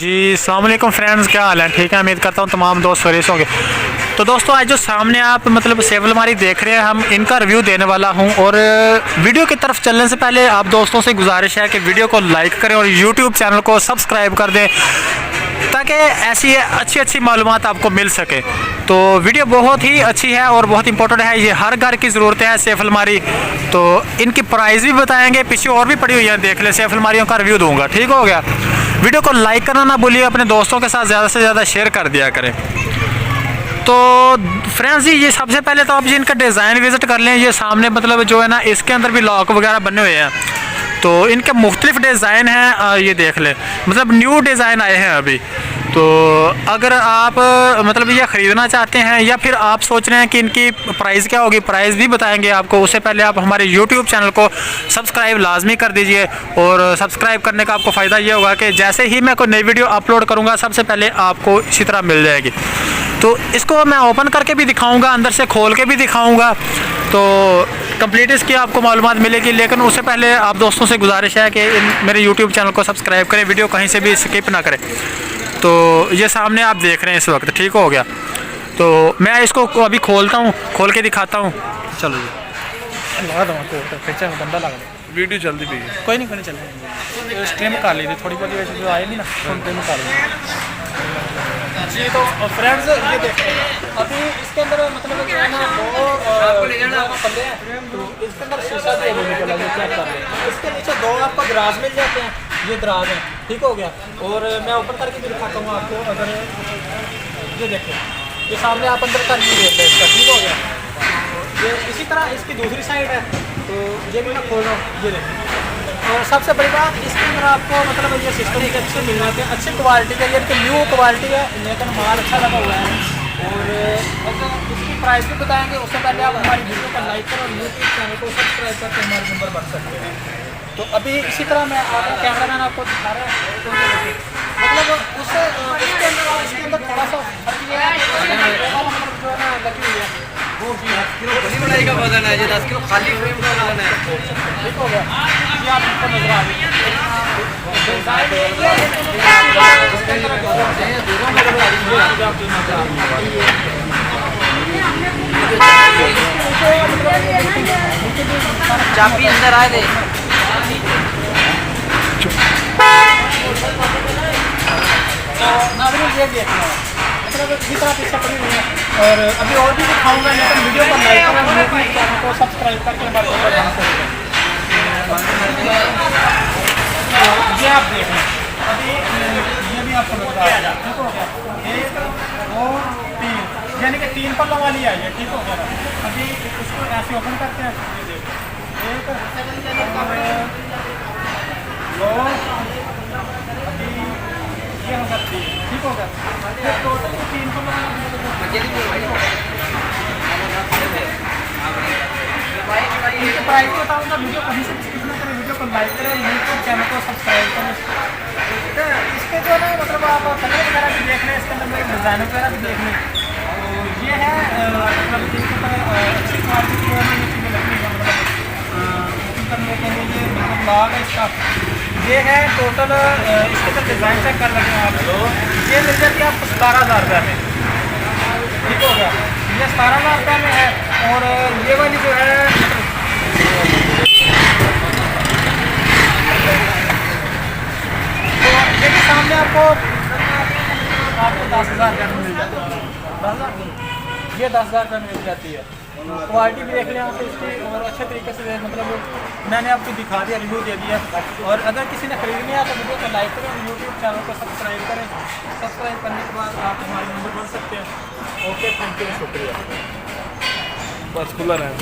जी अस्सलाम वालेकुम फ्रेंड्स, क्या हाल है? ठीक है, उम्मीद करता हूँ तमाम दोस्त फरीस होंगे। तो दोस्तों आज जो सामने आप सेब अलमारी देख रहे हैं, हम इनका रिव्यू देने वाला हूँ। और वीडियो की तरफ चलने से पहले आप दोस्तों से गुजारिश है कि वीडियो को लाइक करें और यूट्यूब चैनल को सब्सक्राइब कर दें ताकि ऐसी अच्छी मालूमात आपको मिल सके। तो वीडियो बहुत ही अच्छी है और बहुत इंपॉर्टेंट है, ये हर घर की ज़रूरत है सेफ अलमारी। तो इनकी प्राइस भी बताएंगे, पीछे और भी पड़ी हुई है, देख ले। सेफ अलमारियों का रिव्यू दूंगा, ठीक हो गया। वीडियो को लाइक करना ना भूलिए, अपने दोस्तों के साथ ज़्यादा से ज़्यादा शेयर कर दिया करें। तो फ्रेंड्स जी, ये सबसे पहले तो आप जी इनका डिज़ाइन विज़िट कर लें। ये सामने जो है ना, इसके अंदर भी लॉक वगैरह बने हुए हैं। तो इनके मुख्तलिफ डिज़ाइन हैं, ये देख लें, न्यू डिज़ाइन आए हैं अभी। तो अगर आप ये ख़रीदना चाहते हैं या फिर आप सोच रहे हैं कि इनकी प्राइस क्या होगी, प्राइस भी बताएंगे आपको। उससे पहले आप हमारे यूट्यूब चैनल को सब्सक्राइब लाजमी कर दीजिए। और सब्सक्राइब करने का आपको फ़ायदा ये होगा कि जैसे ही मैं कोई नई वीडियो अपलोड करूँगा, सबसे पहले आपको इसी तरह मिल जाएगी। तो इसको मैं ओपन करके भी दिखाऊँगा, अंदर से खोल के भी दिखाऊँगा, तो कंप्लीट इसकी आपको मालूमात मिलेगी। लेकिन उससे पहले आप दोस्तों से गुजारिश है कि मेरे यूट्यूब चैनल को सब्सक्राइब करें, वीडियो कहीं से भी स्किप ना करें। तो ये सामने आप देख रहे हैं इस वक्त, ठीक हो गया। तो मैं इसको अभी खोलता हूँ, खोल के दिखाता हूँ। चलो जी, लगा दूँ तो गंदा लगा वीडियो जल्दी भी कोई नहीं चल तो स्ट्रीम कर ली थी थोड़ी बहुत, वैसे जो आए नहीं ना, स्ट्रीम कर ली जी। तो फ्रेंड्स ये देखें, अभी इसके अंदर जो है ना दो पल्ले हैं। तो इसके अंदर शीशा भी अवेलेबल है, चेक कर रहे हैं। इसके नीचे दो आपको दराज मिल जाते हैं, ये दराज है, ठीक हो गया। और मैं ओपन करके भी दिखाता हूँ आपको। अगर ये देखें, ये सामने आप अंदर कर भी देते हैं इसका, ठीक हो गया। ये इसी तरह इसकी दूसरी साइड है, तो ये भी मैं खोल रहा हूँ, ये देखें। और सबसे बड़ी बात, इसके अंदर आपको ये सिस्टम के अच्छे मिल जाते हैं, अच्छी क्वालिटी का, ये न्यू क्वालिटी है, लेकिन माल अच्छा लगा हुआ है। और अगर इसकी प्राइस भी बताएंगे, उससे पहले आप हमारी वीडियो को लाइक करें और यूट्यूब चैनल को सब्सक्राइब करके हमारे नंबर बढ़ सकते हैं। तो अभी इसी तरह मैं आपको कैमरा मैन आपको दिखा रहा है। तो उससे इसके अंदर थोड़ा सा फर्क ये है, जो है ना लगी हुई है वो 10 किलो बड़ी बनाई का वजन है, ये 10 किलो खाली फ्रेम का वजन है, ठीक हो गया। ये आपको नजर आ रही है चाबी अंदर आ दे। ये देखना इसी तरह पीछे पड़ी हुई है। और अभी और भी दिखाऊंगा, लेकिन वीडियो को लाइक करें, यूट्यूब चैनल को सब्सक्राइब करके हमारे वीडियो बना सकते हैं। ये आप देख लें, अभी ये भी आपको नजर आ रहा है, ठीक हो गया। 1 2 3 यानी कि 3 पल्लों वाली आई है, ठीक हो गया। अभी इसको ऐसे ओपन करते हैं, ये देखो 1 2, अभी ये होगा 3, ठीक होगा। टोटल 3 पल्लों प्राइस बताऊँगा। वीडियो कहीं से स्किप ना करें, वीडियो को लाइक करें, यूट्यूब चैनल को सब्सक्राइब करें। इसके जो है आप कलर वगैरह भी देख लें, इसके अंदर डिज़ाइन वगैरह भी देख लें। तो ये है अच्छी क्वालिटी की चीज़ें लगी है, करने के लिए ये ब्लॉग है इसका। ये है टोटल, इसके अंदर डिज़ाइन चेक कर लगे आप लोग। ये मिल जाती है आपको 17,000 रुपये में, ठीक हो गया। ये 17,000 रुपये में है। और ये वाली जो है तो ये भी सामने आपको 10,000 रुपये में मिल जाती है। 10,000 ये 10,000 रुपये में मिल जाती है। क्वालिटी भी देख लें आप इसकी, और अच्छे तरीके से मैंने आपको दिखा दिया, रिव्यू दे दिया। और अगर किसी ने खरीदनी है तो वीडियो को लाइक करें और यूट्यूब चैनल को सब्सक्राइब करें। सब्सक्राइब करने के बाद आप हमारे नंबर बन सकते हैं। ओके, थैंक यू, शुक्रिया। बस खुला रहे।